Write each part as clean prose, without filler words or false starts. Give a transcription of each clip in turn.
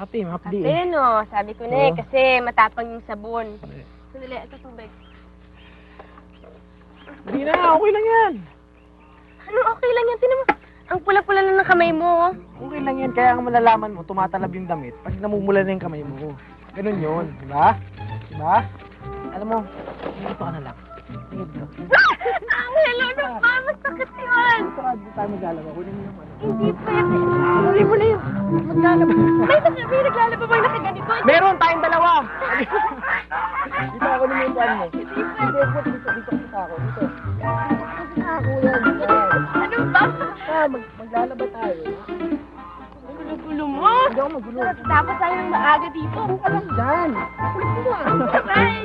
Hapdi, hapdi. Ate, no. Sabi ko na eh, kasi matapang yung sabon. Sandali, ito tubig. Hindi na, okay lang yan. Ano, okay lang yan. Tinan mo. Ang pula-pula na ng kamay mo. Okay lang yan, kaya ang malalaman mo, tumatalab yung damit pag namumula na yung kamay mo. Ganun yun, di ba? Di ba? Alam mo, dito ka na lang. Tingin dito. Ang hello na ba? Masakit yun. Dito ka, dito tayo maglalaba. Kunin mo yung ano. Hindi pwede. Tuloy mo na yun. Maglalaba. May naglalaba bang nakaganito? Meron tayong dalawa! Dito ako naman yung buwan mo. Dito, dito ako. Dito. Ako yan. Ano ba? Maglalaba tayo. Gulo-gulo mo. Hindi ako magulo. Tapos tayo ng maaga dito. Ano ka lang dyan? Kulit mo na. Nay!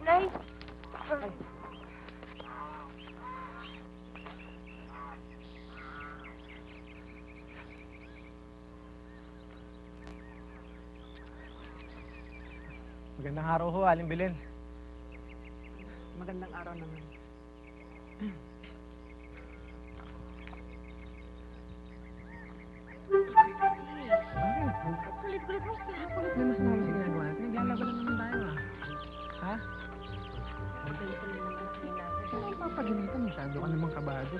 Nay! Magandang araw ho, Aling Belen. Magandang araw naman. Kulit-kulit mo. Ano mas namin ginagawa natin? Naglalaba lang naman tayo, ah. Ha? Ano yung papaginitan? Masyado ka namang kabado.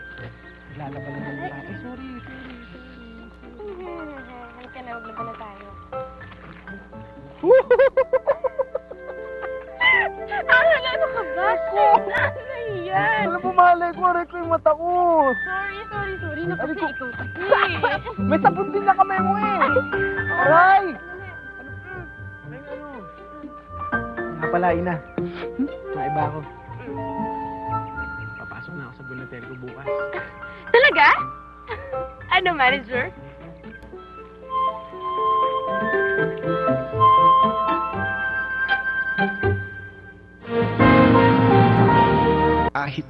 Naglalaba lang naman tayo. Eh, sorry. Halika na, maglaba na tayo. Ano ka ba? Ano yan? Alam mo, malay ko. Aray ko yung mata ko. Sorry. Naku, Aray ko. ikaw kasi. May sabon din na kamay mo eh. Aray! Ano? Nga pala, Ina. Naiba ako. Papasok na ako sa bunatel ko bukas. Talaga? Ano, manager? Kahit